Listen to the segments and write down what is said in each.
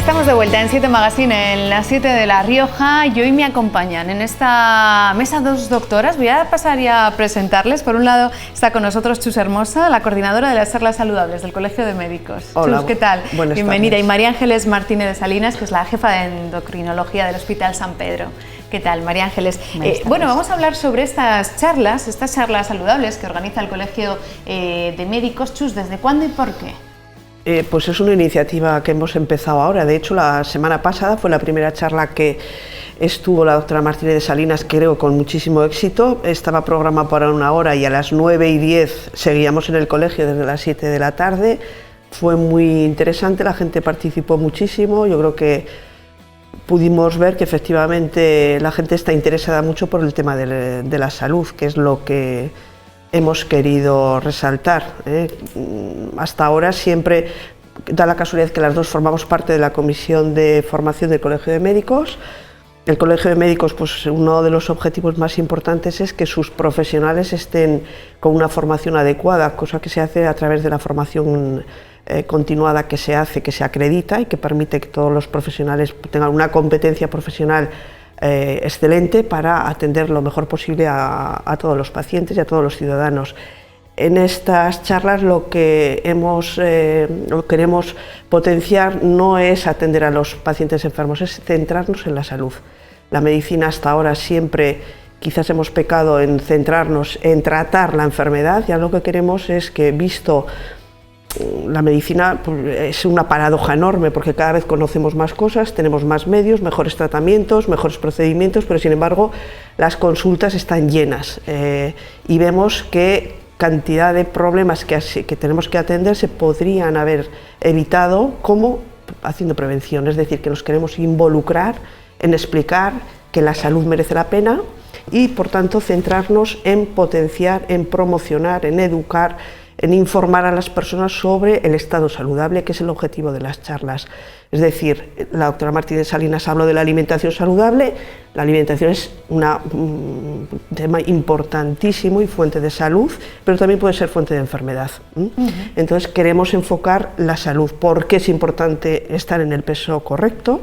Estamos de vuelta en 7 Magazine, en las 7 de La Rioja, y hoy me acompañan en esta mesa dos doctoras. Voy a pasar ya a presentarles. Por un lado está con nosotros Chus Hermosa, la coordinadora de las charlas saludables del Colegio de Médicos. Hola, Chus, ¿qué tal? Buenas Bienvenida. tardes. Y María Ángeles Martínez de Salinas, que es la jefa de endocrinología del Hospital San Pedro. ¿Qué tal, María Ángeles? Bueno, vamos a hablar sobre estas charlas saludables que organiza el Colegio de Médicos. Chus, ¿desde cuándo y por qué? Pues es una iniciativa que hemos empezado ahora. De hecho, la semana pasada fue la primera charla que estuvo la doctora Martínez de Salinas, creo, con muchísimo éxito. Estaba programada para 1 hora y a las 9:10 seguíamos en el colegio desde las 7 de la tarde. Fue muy interesante, la gente participó muchísimo. Yo creo que pudimos ver que efectivamente la gente está interesada mucho por el tema de la salud, que es lo que hemos querido resaltar. Hasta ahora siempre da la casualidad que las dos formamos parte de la Comisión de Formación del Colegio de Médicos. El Colegio de Médicos, pues uno de los objetivos más importantes es que sus profesionales estén con una formación adecuada, cosa que se hace a través de la formación continuada que se hace, que se acredita y que permite que todos los profesionales tengan una competencia profesional excelente para atender lo mejor posible a todos los pacientes y a todos los ciudadanos. En estas charlas lo que queremos potenciar no es atender a los pacientes enfermos, es centrarnos en la salud. La medicina hasta ahora siempre quizás hemos pecado en centrarnos en tratar la enfermedad, y lo que queremos es que, visto la medicina, es una paradoja enorme porque cada vez conocemos más cosas, tenemos más medios, mejores tratamientos, mejores procedimientos, pero sin embargo las consultas están llenas y vemos que cantidad de problemas que tenemos que atender se podrían haber evitado como haciendo prevención, es decir, que nos queremos involucrar en explicar que la salud merece la pena y por tanto centrarnos en potenciar, en promocionar, en educar, en informar a las personas sobre el estado saludable, que es el objetivo de las charlas. Es decir, la doctora Martínez Salinas habló de la alimentación saludable. La alimentación es un tema importantísimo y fuente de salud, pero también puede ser fuente de enfermedad. Entonces queremos enfocar la salud. ¿Por qué es importante estar en el peso correcto?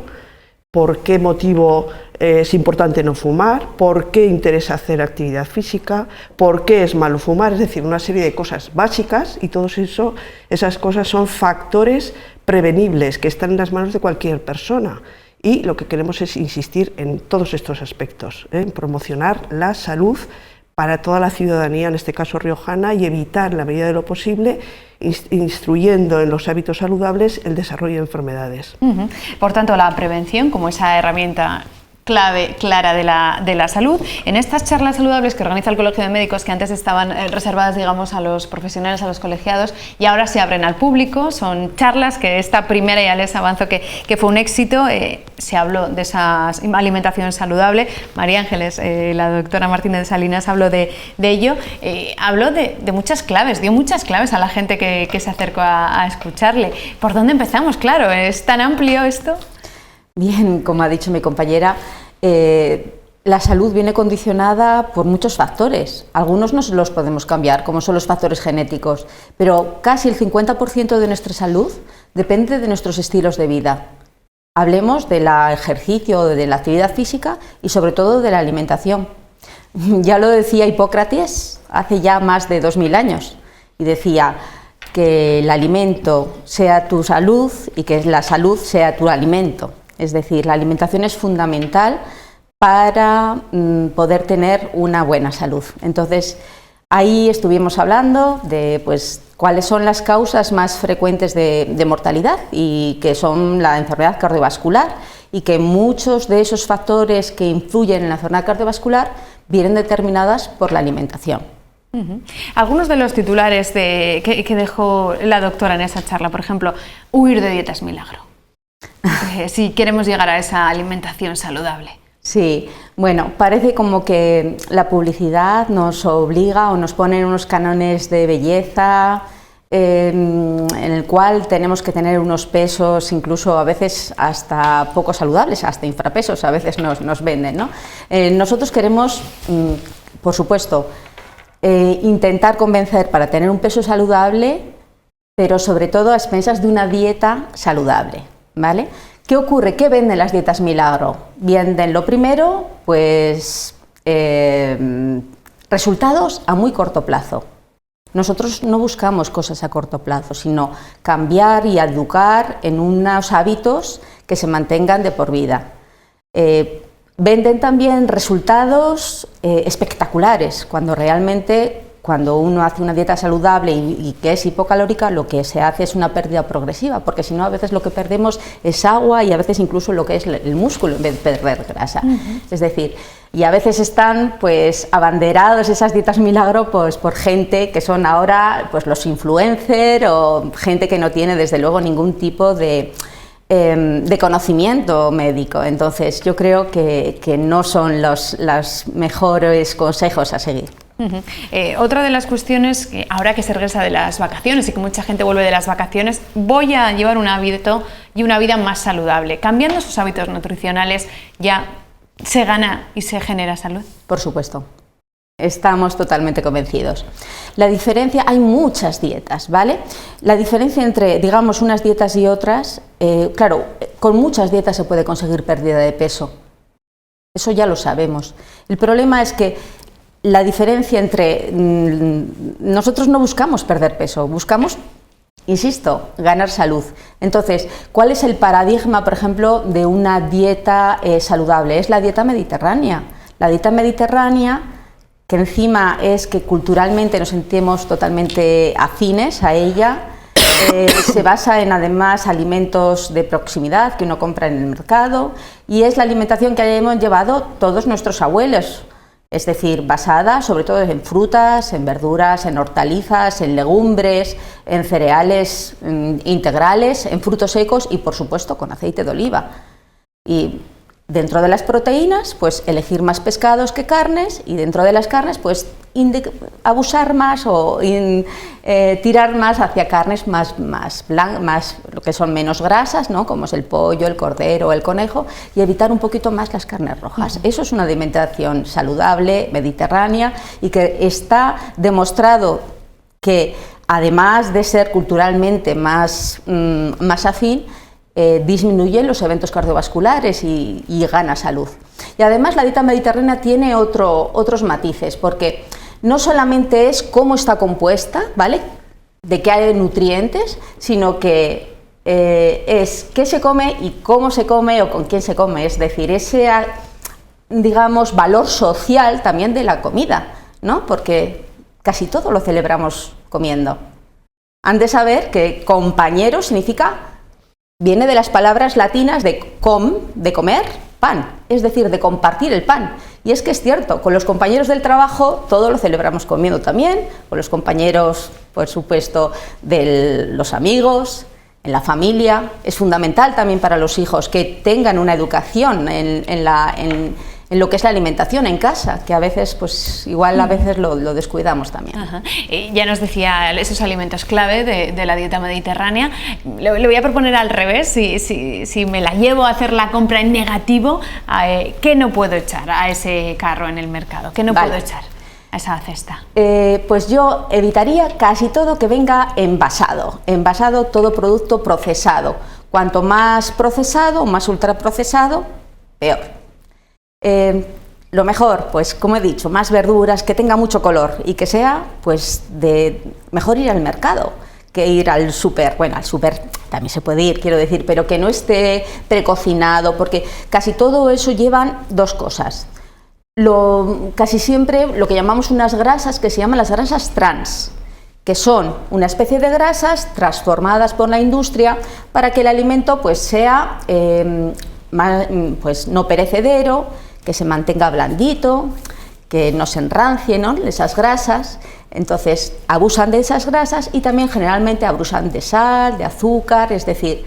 ¿Por qué motivo es importante no fumar? ¿Por qué interesa hacer actividad física? ¿Por qué es malo fumar? Es decir, una serie de cosas básicas, y esas cosas son factores prevenibles que están en las manos de cualquier persona. Y lo que queremos es insistir en todos estos aspectos, en promocionar la salud para toda la ciudadanía, en este caso riojana, y evitar, en la medida de lo posible, instruyendo en los hábitos saludables el desarrollo de enfermedades. Por tanto, la prevención como esa herramienta clara de la salud. En estas charlas saludables que organiza el Colegio de Médicos, que antes estaban reservadas, digamos, a los profesionales, a los colegiados, y ahora se abren al público, son charlas que esta primera, ya les avanzo que fue un éxito. Se habló de esa alimentación saludable. María Ángeles, la doctora Martínez de Salinas, habló de ello. Habló de muchas claves, dio muchas claves a la gente que se acercó a escucharle. ¿Por dónde empezamos? Claro, ¿es tan amplio esto? Bien, como ha dicho mi compañera, la salud viene condicionada por muchos factores. Algunos no los podemos cambiar, como son los factores genéticos, pero casi el 50% de nuestra salud depende de nuestros estilos de vida. Hablemos del ejercicio, de la actividad física y sobre todo de la alimentación. Ya lo decía Hipócrates hace ya más de 2000 años y decía que el alimento sea tu salud y que la salud sea tu alimento. Es decir, la alimentación es fundamental para poder tener una buena salud. Entonces, ahí estuvimos hablando de cuáles son las causas más frecuentes de mortalidad, y que son la enfermedad cardiovascular, y que muchos de esos factores que influyen en la enfermedad cardiovascular vienen determinadas por la alimentación. Algunos de los titulares que dejó la doctora en esa charla, por ejemplo, huir de dietas milagro. Si queremos llegar a esa alimentación saludable. Sí, bueno, parece como que la publicidad nos obliga o nos pone en unos cánones de belleza en el cual tenemos que tener unos pesos incluso a veces hasta poco saludables, hasta infrapesos a veces nos venden, ¿no? Nosotros queremos, por supuesto, intentar convencer para tener un peso saludable, pero sobre todo a expensas de una dieta saludable, ¿vale? ¿Qué ocurre? ¿Qué venden las dietas milagro? Venden lo primero, pues resultados a muy corto plazo. Nosotros no buscamos cosas a corto plazo, sino cambiar y educar en unos hábitos que se mantengan de por vida. Venden también resultados espectaculares, cuando realmente cuando uno hace una dieta saludable y que es hipocalórica, lo que se hace es una pérdida progresiva, porque si no a veces lo que perdemos es agua y a veces incluso lo que es el músculo en vez de perder grasa. Es decir, y a veces están pues abanderados esas dietas milagro pues por gente que son ahora pues los influencers o gente que no tiene desde luego ningún tipo de conocimiento médico. Entonces yo creo que no son los mejores consejos a seguir. Otra de las cuestiones, que ahora que se regresa de las vacaciones y que mucha gente vuelve de las vacaciones, voy a llevar un hábito y una vida más saludable. Cambiando sus hábitos nutricionales, ¿ya se gana y se genera salud? Por supuesto. Estamos totalmente convencidos. La diferencia, hay muchas dietas, ¿vale? La diferencia entre, digamos, unas dietas y otras, claro, con muchas dietas se puede conseguir pérdida de peso. Eso ya lo sabemos. El problema es que la diferencia entre... nosotros no buscamos perder peso, buscamos, insisto, ganar salud. Entonces, ¿cuál es el paradigma, por ejemplo, de una dieta saludable? Es la dieta mediterránea. La dieta mediterránea, que encima es que culturalmente nos sentimos totalmente afines a ella, se basa en además alimentos de proximidad que uno compra en el mercado y es la alimentación que hemos llevado todos nuestros abuelos. Es decir, basada sobre todo en frutas, en verduras, en hortalizas, en legumbres, en cereales integrales, en frutos secos y por supuesto con aceite de oliva. Y dentro de las proteínas, pues elegir más pescados que carnes y dentro de las carnes, pues abusar más o tirar más hacia carnes más lo que son menos grasas, ¿no? Como es el pollo, el cordero, el conejo, y evitar un poquito más las carnes rojas. Eso es una alimentación saludable, mediterránea, y que está demostrado que además de ser culturalmente más afín, disminuye los eventos cardiovasculares y gana salud. Y además la dieta mediterránea tiene otros matices, porque no solamente es cómo está compuesta, ¿vale?, de qué hay nutrientes, sino que es qué se come y cómo se come o con quién se come, es decir, ese, digamos, valor social también de la comida, ¿no?, porque casi todo lo celebramos comiendo. Han de saber que compañero significa, viene de las palabras latinas de comer, pan, es decir, de compartir el pan. Y es que es cierto, con los compañeros del trabajo todo lo celebramos comiendo también, con los compañeros, por supuesto, de los amigos, en la familia. Es fundamental también para los hijos que tengan una educación en lo que es la alimentación en casa, que a veces, pues igual a veces lo descuidamos también. Ya nos decía esos alimentos clave de la dieta mediterránea. Le voy a proponer al revés, si me la llevo a hacer la compra en negativo, ¿qué no puedo echar a ese carro en el mercado? ¿Qué no puedo echar a esa cesta? Pues yo evitaría casi todo que venga envasado, todo producto procesado. Cuanto más procesado, más ultraprocesado, peor. Lo mejor, pues como he dicho, más verduras, que tenga mucho color y que sea, pues mejor ir al mercado que ir al súper. Bueno, al súper también se puede ir, quiero decir, pero que no esté precocinado, porque casi todo eso llevan dos cosas. Casi siempre lo que llamamos unas grasas que se llaman las grasas trans, que son una especie de grasas transformadas por la industria para que el alimento pues sea pues no perecedero, que se mantenga blandito, que no se enrancie, ¿no?, esas grasas. Entonces abusan de esas grasas y también generalmente abusan de sal, de azúcar, es decir,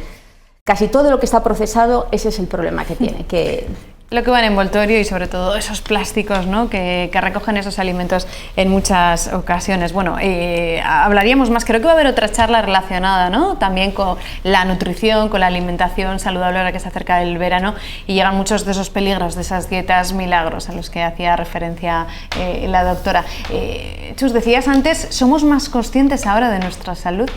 casi todo lo que está procesado, ese es el problema que tiene. Lo que va en envoltorio y sobre todo esos plásticos, ¿no?, que recogen esos alimentos en muchas ocasiones. Bueno, hablaríamos más, creo que va a haber otra charla relacionada, ¿no?, también con la nutrición, con la alimentación saludable ahora que se acerca el verano y llegan muchos de esos peligros de esas dietas milagros a los que hacía referencia la doctora. Chus, decías antes, ¿somos más conscientes ahora de nuestra salud?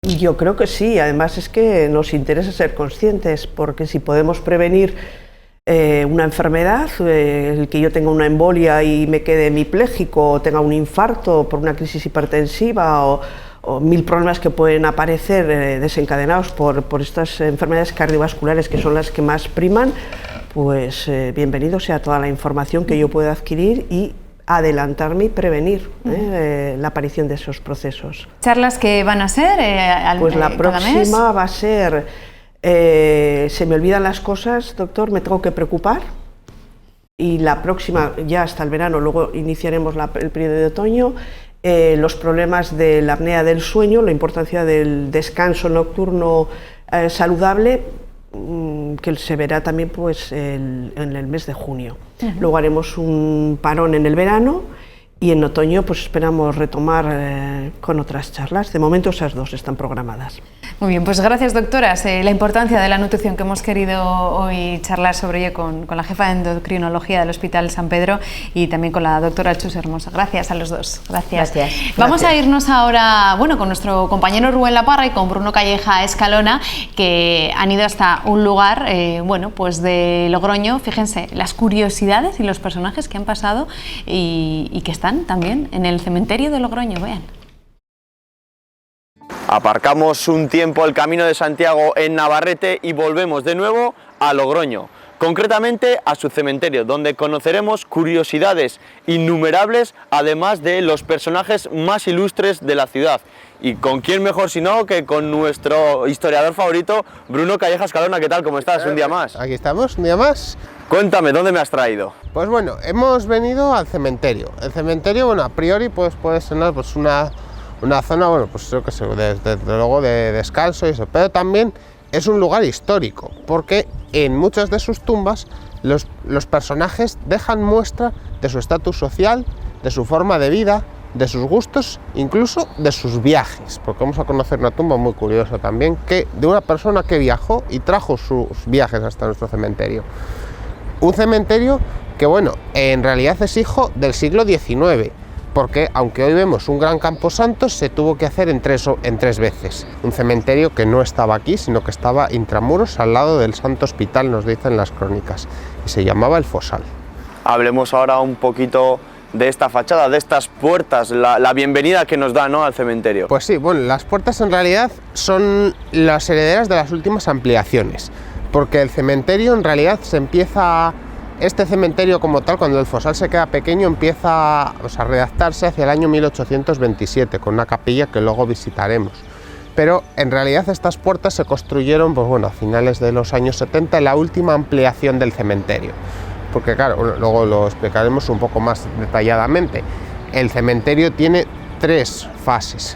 Yo creo que sí, además es que nos interesa ser conscientes, porque si podemos prevenir una enfermedad, el que yo tenga una embolia y me quede hemipléjico, o tenga un infarto por una crisis hipertensiva, o mil problemas que pueden aparecer desencadenados por estas enfermedades cardiovasculares, que son las que más priman, pues bienvenido sea toda la información que yo pueda adquirir y adelantarme y prevenir la aparición de esos procesos. ¿Charlas que van a ser pues la cada mes? próxima va a ser se me olvidan las cosas, doctor, me tengo que preocupar, y la próxima ya hasta el verano, luego iniciaremos el periodo de otoño, los problemas de la apnea del sueño, la importancia del descanso nocturno saludable, que se verá también pues en el mes de junio. Luego haremos un parón en el verano y en otoño pues esperamos retomar con otras charlas. De momento esas dos están programadas. Muy bien, pues gracias, doctoras. La importancia de la nutrición que hemos querido hoy charlar sobre ello con la jefa de endocrinología del Hospital San Pedro y también con la doctora Chus Hermosa. Gracias a los dos. Gracias. Vamos a irnos ahora, bueno, con nuestro compañero Rubén Laparra y con Bruno Calleja Escalona, que han ido hasta un lugar, bueno, pues de Logroño. Fíjense, las curiosidades y los personajes que han pasado y que están también en el cementerio de Logroño. Vean. Aparcamos un tiempo el Camino de Santiago en Navarrete y volvemos de nuevo a Logroño, concretamente a su cementerio, donde conoceremos curiosidades innumerables, además de los personajes más ilustres de la ciudad. ¿Y con quién mejor si no que con nuestro historiador favorito, Bruno Calleja Escalona? ¿Qué tal? ¿Cómo estás? Un día más. Aquí estamos, un día más. Cuéntame, ¿dónde me has traído? Pues bueno, hemos venido al cementerio. El cementerio, bueno, a priori pues puede ser pues una zona, bueno, pues yo que sé, desde luego de descanso y eso, pero también es un lugar histórico, porque en muchas de sus tumbas los personajes dejan muestra de su estatus social, de su forma de vida, de sus gustos, incluso de sus viajes, porque vamos a conocer una tumba muy curiosa también, de una persona que viajó y trajo sus viajes hasta nuestro cementerio. Un cementerio que, bueno, en realidad es hijo del siglo XIX, porque aunque hoy vemos un gran camposanto, se tuvo que hacer en tres veces. Un cementerio que no estaba aquí, sino que estaba intramuros, al lado del Santo Hospital, nos dicen las crónicas, y se llamaba el Fosal. Hablemos ahora un poquito de esta fachada, de estas puertas, la bienvenida que nos da, ¿no?, al cementerio. Pues sí, bueno, las puertas en realidad son las herederas de las últimas ampliaciones, porque el cementerio en realidad este cementerio como tal, cuando el Fosal se queda pequeño, empieza a redactarse hacia el año 1827, con una capilla que luego visitaremos. Pero en realidad estas puertas se construyeron, pues bueno, a finales de los años 70, en la última ampliación del cementerio. Porque claro, bueno, luego lo explicaremos un poco más detalladamente. El cementerio tiene 3 fases.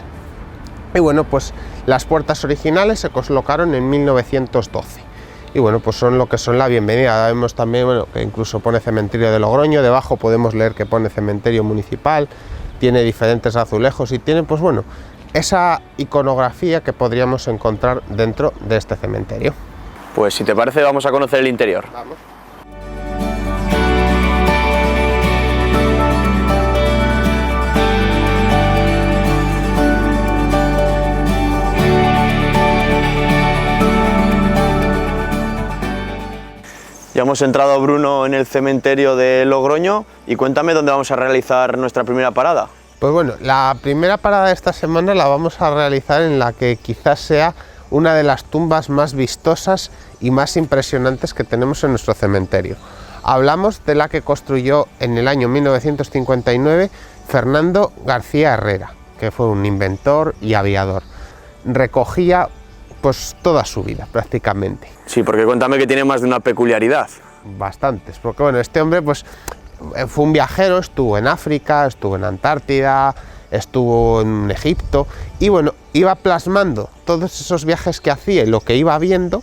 Y bueno, pues las puertas originales se colocaron en 1912. Y bueno, pues son lo que son la bienvenida. Vemos también, bueno, que incluso pone cementerio de Logroño, debajo podemos leer que pone cementerio municipal, tiene diferentes azulejos y tiene, pues bueno, esa iconografía que podríamos encontrar dentro de este cementerio. Pues si te parece, vamos a conocer el interior. Vamos. Ya hemos entrado, Bruno, en el cementerio de Logroño y cuéntame dónde vamos a realizar nuestra primera parada. Pues bueno, la primera parada de esta semana la vamos a realizar en la que quizás sea una de las tumbas más vistosas y más impresionantes que tenemos en nuestro cementerio. Hablamos de la que construyó en el año 1959 Fernando García Herrera, que fue un inventor y aviador. Recogía pues toda su vida prácticamente. Sí, porque cuéntame que tiene más de una peculiaridad. Bastantes, porque bueno, este hombre pues fue un viajero, estuvo en África, estuvo en Antártida, estuvo en Egipto y bueno, iba plasmando todos esos viajes que hacía y lo que iba viendo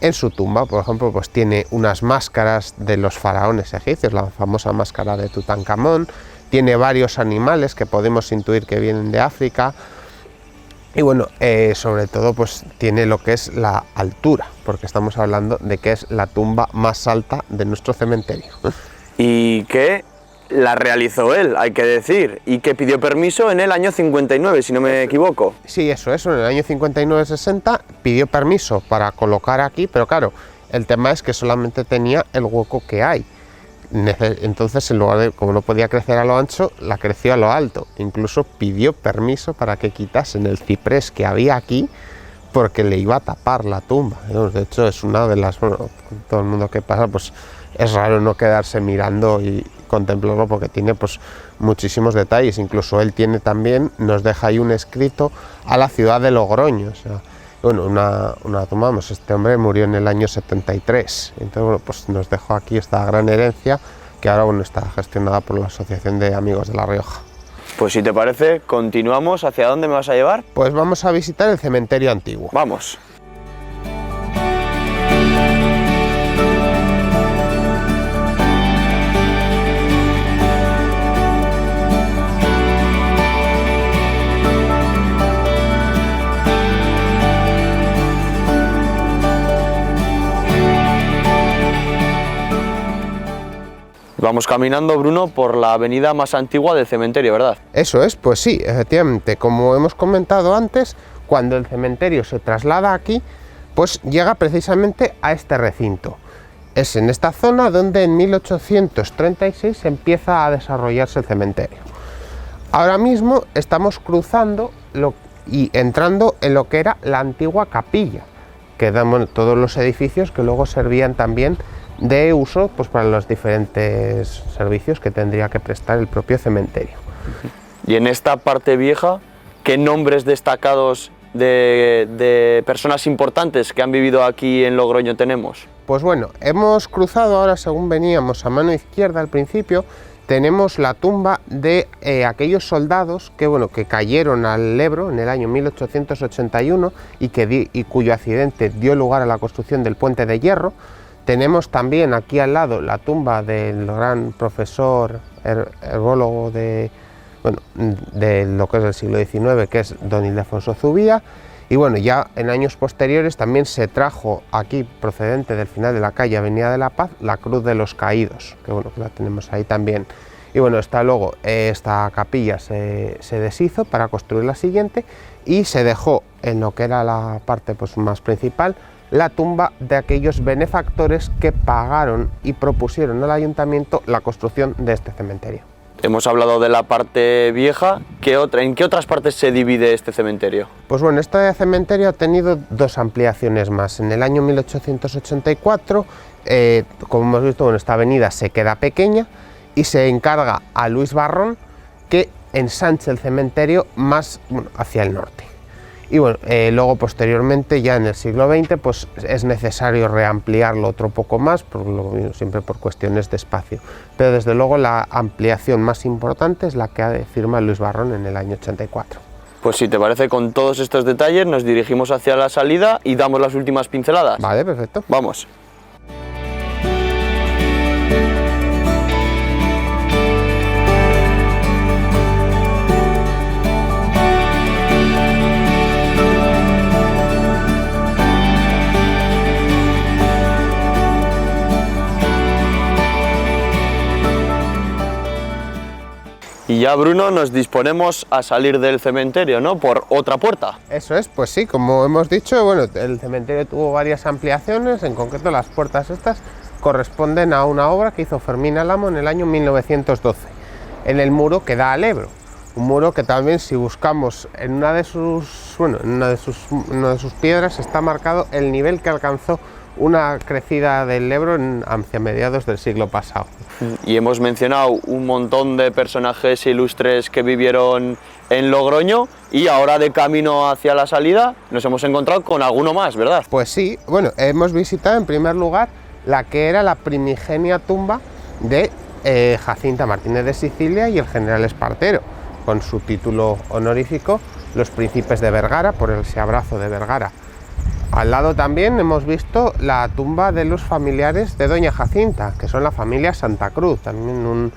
en su tumba. Por ejemplo, pues tiene unas máscaras de los faraones egipcios, la famosa máscara de Tutankamón, tiene varios animales que podemos intuir que vienen de África. Y bueno, sobre todo pues tiene lo que es la altura, porque estamos hablando de que es la tumba más alta de nuestro cementerio. ¿Y qué la realizó él, hay que decir, y que pidió permiso en el año 59, si no me equivoco. Sí, eso, en el año 59-60 pidió permiso para colocar aquí, pero claro, el tema es que solamente tenía el hueco que hay. Entonces, en lugar de, como no podía crecer a lo ancho, la creció a lo alto. Incluso pidió permiso para que quitasen el ciprés que había aquí, porque le iba a tapar la tumba. De hecho, es una de las, bueno, todo el mundo que pasa, pues es raro no quedarse mirando y contemplarlo, porque tiene pues muchísimos detalles. Incluso él tiene también, nos deja ahí un escrito a la ciudad de Logroño. O sea, bueno, una tumba, vamos, este hombre murió en el año 73, entonces bueno, pues nos dejó aquí esta gran herencia que ahora bueno, está gestionada por la Asociación de Amigos de La Rioja. Pues si te parece, continuamos. ¿Hacia dónde me vas a llevar? Pues vamos a visitar el cementerio antiguo. Vamos. Vamos caminando, Bruno, por la avenida más antigua del cementerio, ¿verdad? Eso es, pues sí, efectivamente, como hemos comentado antes, cuando el cementerio se traslada aquí, pues llega precisamente a este recinto. Es en esta zona donde en 1836 empieza a desarrollarse el cementerio. Ahora mismo estamos cruzando y entrando en lo que era la antigua capilla, que dan todos los edificios que luego servían también de uso pues, para los diferentes servicios que tendría que prestar el propio cementerio. Y en esta parte vieja, ¿qué nombres destacados de personas importantes que han vivido aquí en Logroño tenemos? Pues bueno, hemos cruzado ahora, según veníamos a mano izquierda al principio, tenemos la tumba de aquellos soldados que, bueno, que cayeron al Ebro en el año 1881 y cuyo accidente dio lugar a la construcción del puente de hierro. Tenemos también aquí al lado la tumba del gran profesor herbólogo de lo que es del siglo XIX, que es don Ildefonso Zubía. Y bueno, ya en años posteriores también se trajo aquí, procedente del final de la calle Avenida de la Paz, la Cruz de los Caídos, que bueno, que la tenemos ahí también. Y bueno, luego esta capilla se deshizo para construir la siguiente y se dejó en lo que era la parte pues, más principal, la tumba de aquellos benefactores que pagaron y propusieron al ayuntamiento la construcción de este cementerio. Hemos hablado de la parte vieja. ¿En qué otras partes se divide este cementerio? Pues bueno, este cementerio ha tenido dos ampliaciones más. En el año 1884, como hemos visto, bueno, esta avenida se queda pequeña y se encarga a Luis Barrón que ensanche el cementerio más hacia el norte. Y bueno, luego posteriormente, ya en el siglo XX, pues es necesario reampliarlo otro poco más, siempre por cuestiones de espacio. Pero desde luego la ampliación más importante es la que firma Luis Barrón en el año 84. Pues si te parece, con todos estos detalles nos dirigimos hacia la salida y damos las últimas pinceladas. Vale, perfecto. Vamos. Y ya, Bruno, nos disponemos a salir del cementerio, ¿no? Por otra puerta. Eso es, pues sí, como hemos dicho, bueno, el cementerio tuvo varias ampliaciones, en concreto las puertas estas corresponden a una obra que hizo Fermín Álamo en el año 1912, en el muro que da al Ebro. Un muro que también, si buscamos en una de sus piedras, está marcado el nivel que alcanzó una crecida del Ebro hacia mediados del siglo pasado. Y hemos mencionado un montón de personajes ilustres que vivieron en Logroño, y ahora de camino hacia la salida nos hemos encontrado con alguno más, ¿verdad? Pues sí, bueno, hemos visitado en primer lugar la que era la primigenia tumba de Jacinta Martínez de Sicilia y el general Espartero, con su título honorífico, los príncipes de Vergara, por ese abrazo de Vergara. Al lado también hemos visto la tumba de los familiares de doña Jacinta, que son la familia Santa Cruz, también un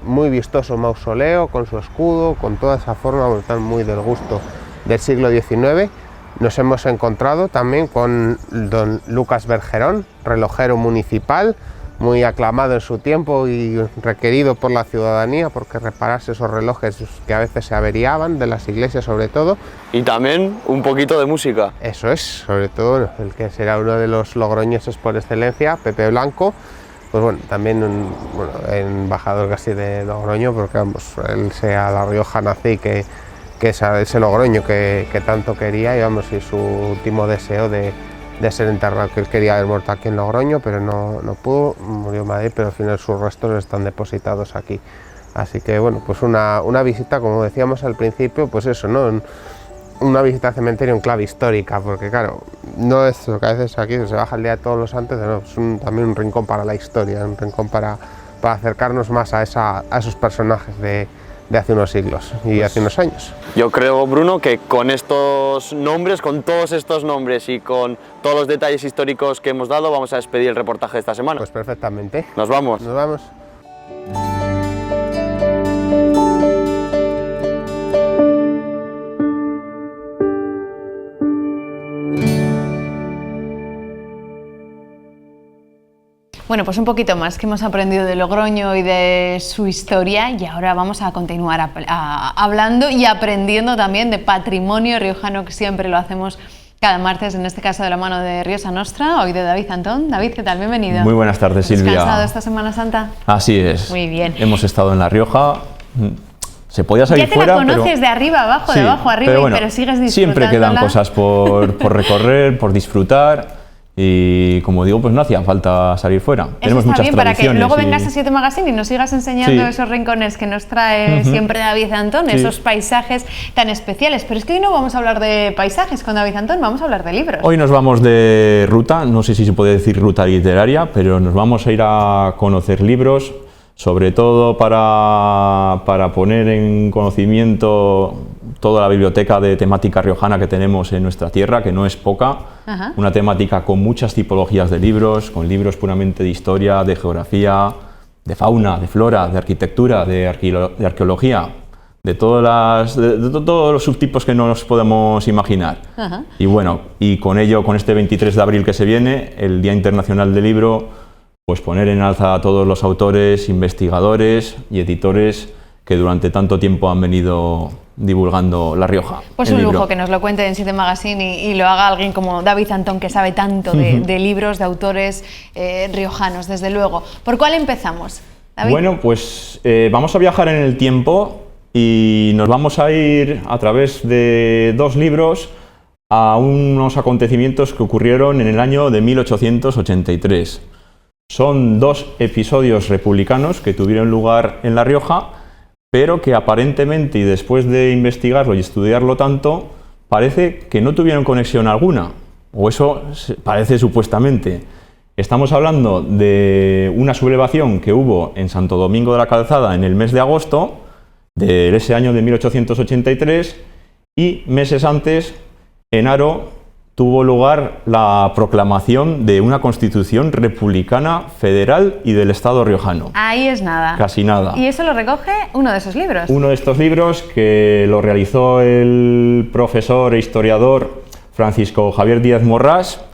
muy vistoso mausoleo con su escudo, con toda esa forma muy del gusto del siglo XIX. Nos hemos encontrado también con don Lucas Bergerón, relojero municipal, muy aclamado en su tiempo y requerido por la ciudadanía, porque reparase esos relojes que a veces se averiaban, de las iglesias sobre todo. Y también un poquito de música. Eso es, sobre todo el que será uno de los logroñeses por excelencia, Pepe Blanco, pues bueno, también embajador casi de Logroño, porque vamos, él sea La Rioja nací, que ese Logroño que tanto quería, y vamos, y su último deseo de ser enterrado, que él quería haber muerto aquí en Logroño, pero no pudo, murió en Madrid, pero al final sus restos están depositados aquí. Así que bueno, pues una visita, como decíamos al principio, pues eso, ¿no? Una visita al cementerio en clave histórica, porque claro, no es lo que a veces aquí se baja el Día de Todos los Santos, no, es también un rincón para la historia, un rincón para acercarnos más a esos personajes de hace unos siglos y hace unos años. Yo creo, Bruno, que con estos nombres, con todos estos nombres y con todos los detalles históricos que hemos dado, vamos a despedir el reportaje de esta semana. Pues perfectamente. Nos vamos. Nos vamos. Bueno, pues un poquito más que hemos aprendido de Logroño y de su historia, y ahora vamos a continuar hablando y aprendiendo también de patrimonio riojano, que siempre lo hacemos cada martes, en este caso de la mano de Rioja Nostra, hoy de David Antón. David, ¿qué tal? Bienvenido. Muy buenas tardes, Silvia. ¿Has descansado esta Semana Santa? Así es. Muy bien. Hemos estado en La Rioja. Se podía salir fuera, ya te la conoces de arriba abajo, sí, de abajo arriba, pero bueno, pero sigues disfrutando. siempre quedan cosas por recorrer, por disfrutar. Y como digo, pues no hacía falta salir fuera. Eso Tenemos está muchas bien, para que tradiciones luego vengas a 7 Magazine y nos sigas enseñando Sí. esos rincones que nos trae siempre David Antón, Sí. esos paisajes tan especiales. Pero es que hoy no vamos a hablar de paisajes con David Antón, vamos a hablar de libros. Hoy nos vamos de ruta, no sé si se puede decir ruta literaria, pero nos vamos a ir a conocer libros, sobre todo para poner en conocimiento toda la biblioteca de temática riojana que tenemos en nuestra tierra, que no es poca. Ajá. Una temática con muchas tipologías de libros, con libros puramente de historia, de geografía, de fauna, de flora, de arquitectura, de arqueología, de todos los subtipos que nos podemos imaginar. Ajá. Y bueno, y con ello, con este 23 de abril que se viene, el Día Internacional del Libro, pues poner en alza a todos los autores, investigadores y editores que durante tanto tiempo han venido divulgando La Rioja. Pues un lujo que nos lo cuente en 7 Magazine y lo haga alguien como David Antón, que sabe tanto de libros, de autores riojanos, desde luego. ¿Por cuál empezamos, David? Bueno, pues vamos a viajar en el tiempo y nos vamos a ir a través de 2 libros a unos acontecimientos que ocurrieron en el año de 1883. Son 2 episodios republicanos que tuvieron lugar en La Rioja, pero que aparentemente, y después de investigarlo y estudiarlo tanto, parece que no tuvieron conexión alguna, o eso parece supuestamente. Estamos hablando de una sublevación que hubo en Santo Domingo de la Calzada en el mes de agosto de ese año de 1883, y meses antes, en Haro, tuvo lugar la proclamación de una constitución republicana federal y del Estado riojano. Ahí es nada. Casi nada. Y eso lo recoge uno de esos libros. Uno de estos libros que lo realizó el profesor e historiador Francisco Javier Díaz Morrás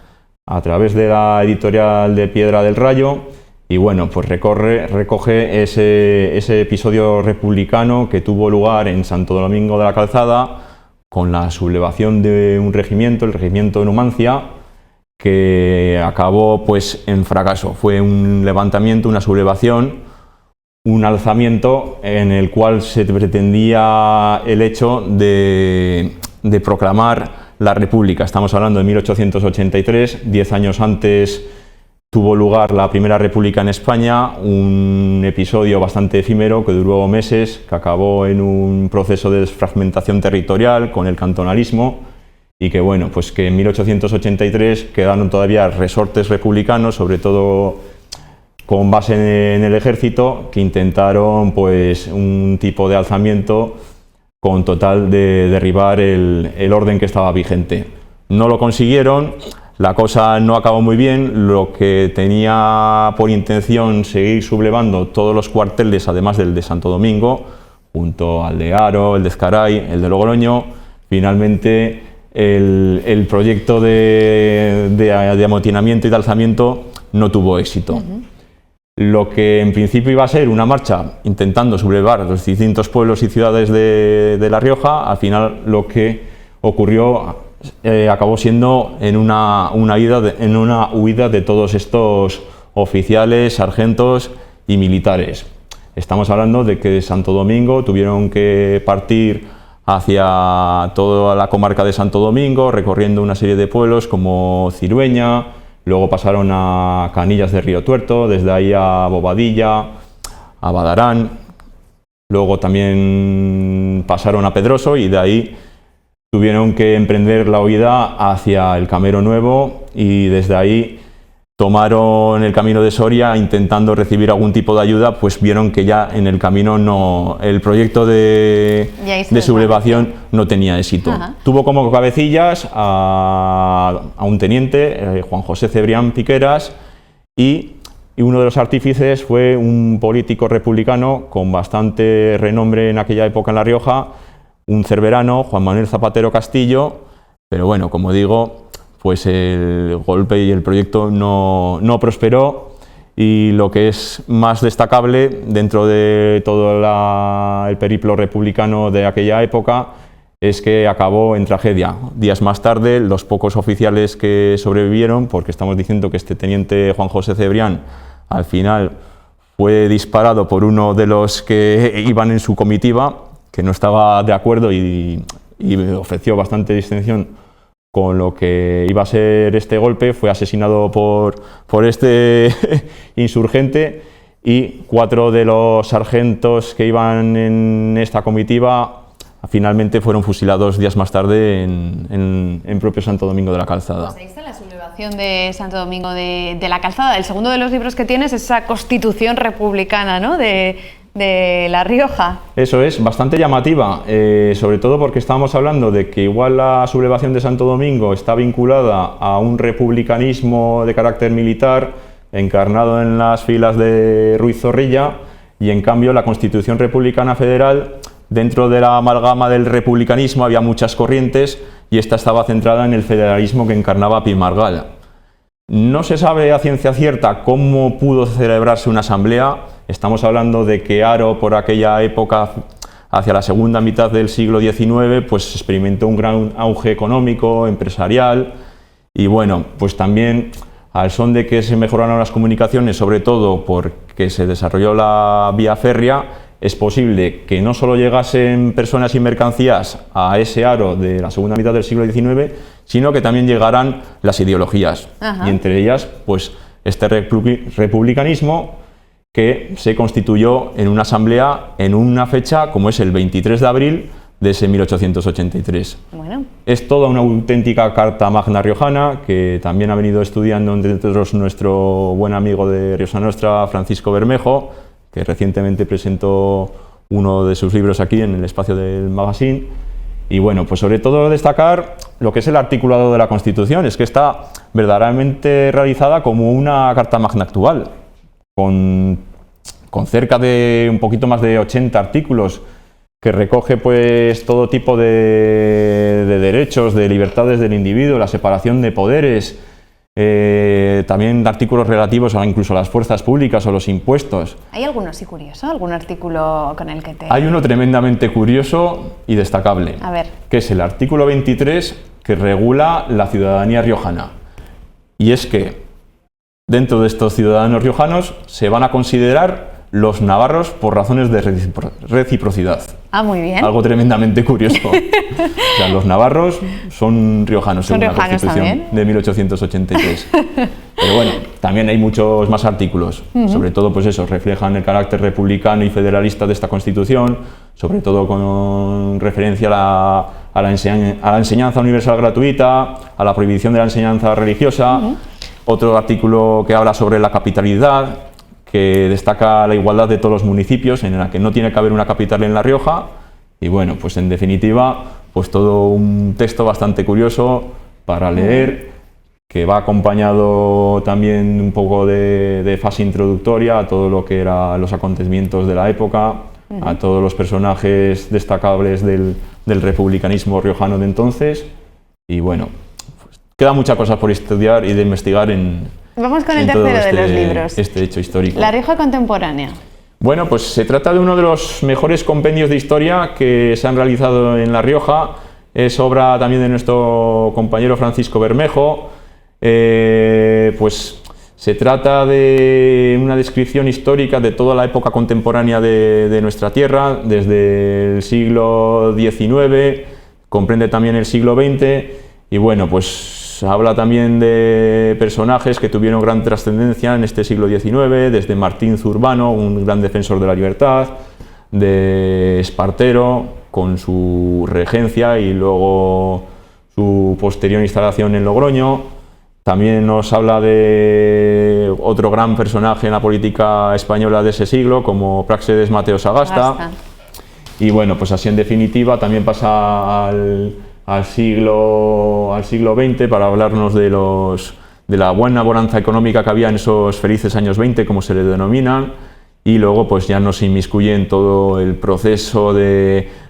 a través de la editorial de Piedra del Rayo, y bueno, pues recoge ese episodio republicano que tuvo lugar en Santo Domingo de la Calzada, con la sublevación de un regimiento, el regimiento de Numancia, que acabó pues en fracaso. Fue un levantamiento, una sublevación, un alzamiento en el cual se pretendía el hecho de proclamar la República. Estamos hablando de 1883, 10 años antes tuvo lugar la Primera República en España, un episodio bastante efímero que duró meses, que acabó en un proceso de desfragmentación territorial con el cantonalismo, y que bueno, pues que en 1883 quedaron todavía resortes republicanos, sobre todo con base en el ejército, que intentaron pues un tipo de alzamiento con total de derribar el orden que estaba vigente. No lo consiguieron. La cosa no acabó muy bien, lo que tenía por intención seguir sublevando todos los cuarteles, además del de Santo Domingo, junto al de Haro, el de Ezcaray, el de Logroño. Finalmente el proyecto de amotinamiento y de alzamiento no tuvo éxito. lo que en principio iba a ser una marcha intentando sublevar los distintos pueblos y ciudades de La Rioja, al final lo que ocurrió acabó siendo en una huida de todos estos oficiales, sargentos y militares. Estamos hablando de que de Santo Domingo tuvieron que partir hacia toda la comarca de Santo Domingo, recorriendo una serie de pueblos como Cirueña, luego pasaron a Canillas de Río Tuerto, desde ahí a Bobadilla, a Badarán, luego también pasaron a Pedroso y de ahí tuvieron que emprender la huida hacia el Camero Nuevo y desde ahí tomaron el camino de Soria intentando recibir algún tipo de ayuda, pues vieron que ya en el camino el proyecto de sublevación no tenía éxito. Ajá. Tuvo como cabecillas a un teniente, Juan José Cebrián Piqueras, y uno de los artífices fue un político republicano con bastante renombre en aquella época en La Rioja, un cerverano, Juan Manuel Zapatero Castillo, pero bueno, como digo, pues el golpe y el proyecto no prosperó, y lo que es más destacable dentro de todo el periplo republicano de aquella época es que acabó en tragedia. Días más tarde, los pocos oficiales que sobrevivieron, porque estamos diciendo que este teniente Juan José Cebrián al final fue disparado por uno de los que iban en su comitiva, que no estaba de acuerdo y ofreció bastante distensión con lo que iba a ser este golpe, fue asesinado por este insurgente, y 4 de los sargentos que iban en esta comitiva finalmente fueron fusilados días más tarde en propio Santo Domingo de la Calzada. Pues ahí está la sublevación de Santo Domingo de la Calzada. El segundo de los libros que tienes es esa constitución republicana, ¿no?, de La Rioja. Eso es, bastante llamativa, sobre todo porque estábamos hablando de que igual la sublevación de Santo Domingo está vinculada a un republicanismo de carácter militar encarnado en las filas de Ruiz Zorrilla, y en cambio la Constitución Republicana Federal, dentro de la amalgama del republicanismo había muchas corrientes y esta estaba centrada en el federalismo que encarnaba Pi Margall. No se sabe a ciencia cierta cómo pudo celebrarse una asamblea. Estamos hablando de que Haro, por aquella época, hacia la segunda mitad del siglo XIX, pues experimentó un gran auge económico, empresarial, y bueno, pues también al son de que se mejoraron las comunicaciones, sobre todo porque se desarrolló la vía férrea, es posible que no solo llegasen personas y mercancías a ese Haro de la segunda mitad del siglo XIX, sino que también llegaran las ideologías. Ajá. Y entre ellas, pues este republicanismo que se constituyó en una asamblea en una fecha como es el 23 de abril de ese 1883. Bueno. Es toda una auténtica carta magna riojana que también ha venido estudiando, entre otros, nuestro buen amigo de Rioja Nostra, Francisco Bermejo, que recientemente presentó uno de sus libros aquí en el espacio del magazine. Y bueno, pues sobre todo destacar lo que es el articulado de la Constitución, es que está verdaderamente realizada como una carta magna actual, con cerca de un poquito más de 80 artículos, que recoge pues todo tipo de derechos, de libertades del individuo, la separación de poderes, también artículos relativos incluso a las fuerzas públicas o los impuestos. ¿Hay alguno así curioso? ¿Algún artículo con el que te...? Hay uno tremendamente curioso y destacable, a ver, que es el artículo 23, que regula la ciudadanía riojana. Y es que dentro de estos ciudadanos riojanos se van a considerar los navarros por razones de reciprocidad. Ah, muy bien. Algo tremendamente curioso. O sea, los navarros son riojanos, según la Constitución también de 1883. Pero bueno, también hay muchos más artículos. Sobre todo, pues eso, reflejan el carácter republicano y federalista de esta Constitución, sobre todo con referencia a la enseñanza universal gratuita, a la prohibición de la enseñanza religiosa. Otro artículo que habla sobre la capitalidad, que destaca la igualdad de todos los municipios, en la que no tiene que haber una capital en La Rioja. Y bueno, pues en definitiva, pues todo un texto bastante curioso para leer, que va acompañado también un poco de fase introductoria a todo lo que eran los acontecimientos de la época, a todos los personajes destacables del republicanismo riojano de entonces. Y bueno, pues queda muchas cosas por estudiar y de investigar en Vamos con el en todo tercero de los libros. este hecho histórico. La Rioja contemporánea. Bueno, pues se trata de uno de los mejores compendios de historia que se han realizado en La Rioja. Es obra también de nuestro compañero Francisco Bermejo. Pues se trata de una descripción histórica de toda la época contemporánea de nuestra tierra, desde el siglo XIX, comprende también el siglo XX, y bueno, pues habla también de personajes que tuvieron gran trascendencia en este siglo XIX, desde Martín Zurbano, un gran defensor de la libertad, de Espartero, con su regencia y luego su posterior instalación en Logroño. También nos habla de otro gran personaje en la política española de ese siglo, como Práxedes Mateo Sagasta. Y bueno, pues así en definitiva también pasa al siglo XX para hablarnos de la buena bonanza económica que había en esos felices años 20, como se le denominan, y luego pues ya nos inmiscuye en todo el proceso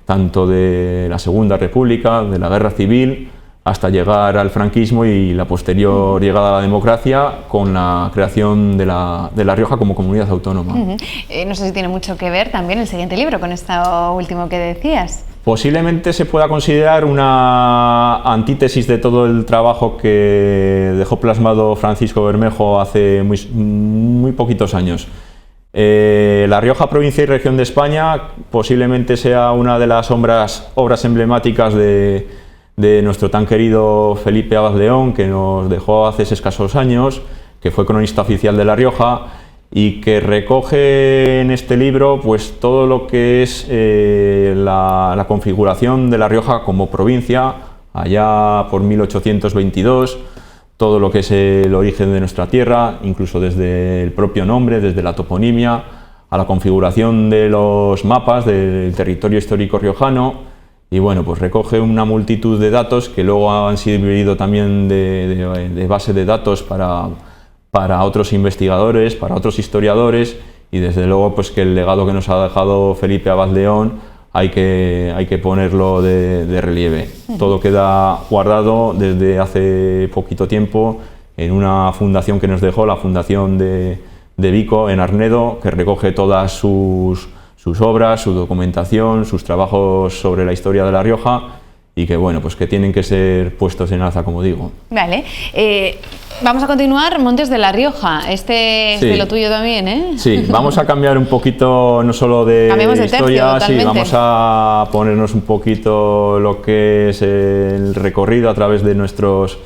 tanto de la Segunda República, de la Guerra Civil, hasta llegar al franquismo y la posterior llegada a la democracia con la creación de La Rioja como comunidad autónoma. No sé si tiene mucho que ver también el siguiente libro con esto último que decías. Posiblemente se pueda considerar una antítesis de todo el trabajo que dejó plasmado Francisco Bermejo hace muy poquitos años. La Rioja, provincia y región de España, posiblemente sea una de las obras emblemáticas de nuestro tan querido Felipe Abad León, que nos dejó hace escasos años, que fue cronista oficial de La Rioja y que recoge en este libro pues todo lo que es la configuración de La Rioja como provincia allá por 1822, todo lo que es el origen de nuestra tierra, incluso desde el propio nombre, desde la toponimia, a la configuración de los mapas del territorio histórico riojano. Y bueno, pues recoge una multitud de datos que luego han servido también de base de datos para otros investigadores, para otros historiadores, y desde luego pues que el legado que nos ha dejado Felipe Abad León hay que ponerlo de relieve. Todo queda guardado desde hace poquito tiempo en una fundación que nos dejó, la Fundación de Vico en Arnedo, que recoge todas sus obras, su documentación, sus trabajos sobre la historia de La Rioja, y que bueno, pues que tienen que ser puestos en alza, como digo. Vale, vamos a continuar. Montes de La Rioja, este es de lo tuyo también, ¿eh? Sí, vamos a cambiar un poquito, no solo de historia, sí, vamos a ponernos un poquito lo que es el recorrido a través de nuestros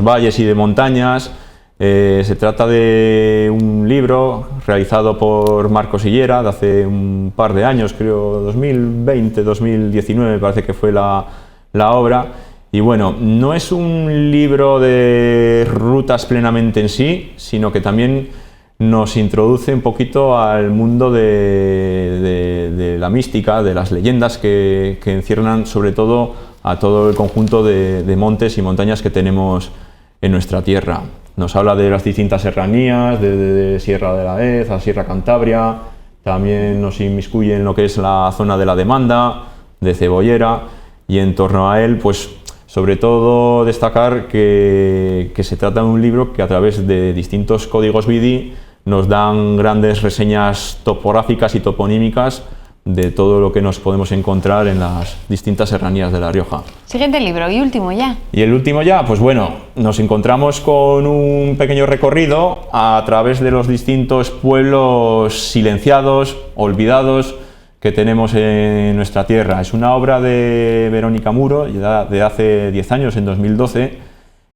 valles y de montañas. Se trata de un libro realizado por Marcos Hillera de hace un par de años, creo 2020, 2019 me parece que fue la obra, y bueno, no es un libro de rutas plenamente en sí, sino que también nos introduce un poquito al mundo de la mística, de las leyendas que encierran sobre todo a todo el conjunto de montes y montañas que tenemos en nuestra tierra. Nos habla de las distintas serranías, de Sierra de la Hez a Sierra Cantabria, también nos inmiscuye en lo que es la zona de la Demanda, de Cebollera, y en torno a él, pues sobre todo destacar que se trata de un libro que a través de distintos códigos BIDI nos dan grandes reseñas topográficas y toponímicas de todo lo que nos podemos encontrar en las distintas serranías de La Rioja. Siguiente libro y último ya. Y el último ya, pues bueno, nos encontramos con un pequeño recorrido a través de los distintos pueblos silenciados, olvidados, que tenemos en nuestra tierra. Es una obra de Verónica Muro, de hace 10 años, en 2012,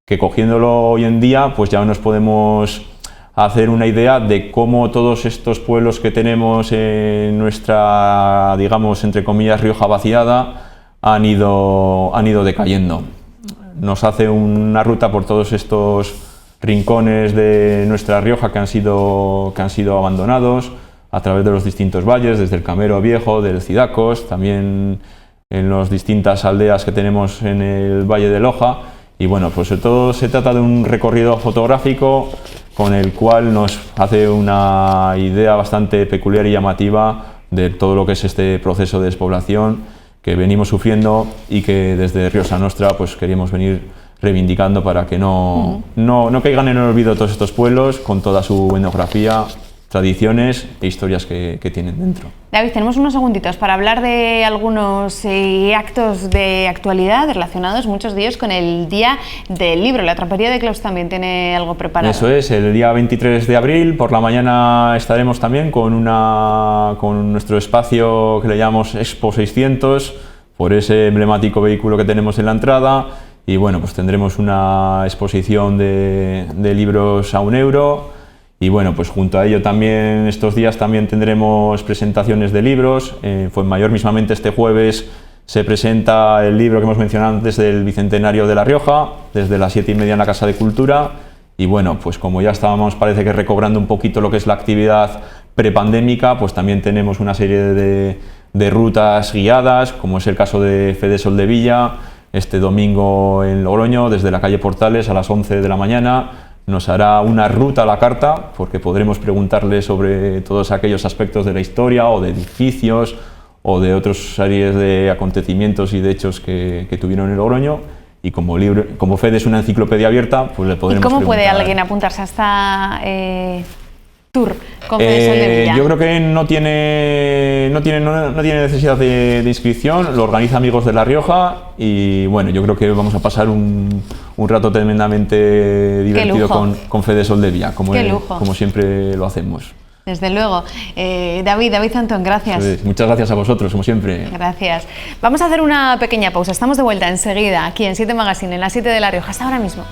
que cogiéndolo hoy en día, pues ya nos podemos hacer una idea de cómo todos estos pueblos que tenemos en nuestra, digamos, entre comillas, Rioja vaciada, han ido decayendo. Nos hace una ruta por todos estos rincones de nuestra Rioja que han sido abandonados, a través de los distintos valles, desde el Camero Viejo, del Cidacos, también en las distintas aldeas que tenemos en el Valle de Loja. Y bueno, pues sobre todo se trata de un recorrido fotográfico con el cual nos hace una idea bastante peculiar y llamativa de todo lo que es este proceso de despoblación que venimos sufriendo y que desde Riosa Nostra pues queríamos venir reivindicando para que no caigan en el olvido todos estos pueblos con toda su etnografía, tradiciones e historias que tienen dentro. David, tenemos unos segunditos para hablar de algunos actos de actualidad relacionados, muchos de ellos, con el Día del Libro. La Trampería de Claus también tiene algo preparado. Eso es, el día 23 de abril, por la mañana estaremos también con nuestro espacio que le llamamos Expo 600, por ese emblemático vehículo que tenemos en la entrada, y bueno, pues tendremos una exposición de libros a €1. Y bueno, pues junto a ello también estos días también tendremos presentaciones de libros. En Fuenmayor mismamente este jueves se presenta el libro que hemos mencionado antes del Bicentenario de La Rioja, desde las 7:30 en la Casa de Cultura. Y bueno, pues como ya estábamos, parece que recobrando un poquito lo que es la actividad prepandémica, pues también tenemos una serie de rutas guiadas, como es el caso de Fede Soldevilla, este domingo en Logroño, desde la calle Portales a las 11 de la mañana. Nos hará una ruta a la carta, porque podremos preguntarle sobre todos aquellos aspectos de la historia o de edificios o de otras series de acontecimientos y de hechos que tuvieron en Logroño. Y como Fede es una enciclopedia abierta, pues le podremos preguntar. ¿Y cómo puede alguien apuntarse a esta tour con Fede Soldevilla? Yo creo que no tiene necesidad de inscripción, lo organiza Amigos de La Rioja y bueno, yo creo que vamos a pasar un rato tremendamente divertido con Fede Soldevilla, como siempre lo hacemos. Desde luego. David Antón, gracias. Muchas gracias a vosotros, como siempre. Gracias. Vamos a hacer una pequeña pausa. Estamos de vuelta enseguida aquí en 7 Magazine, en la 7 de La Rioja. Hasta ahora mismo.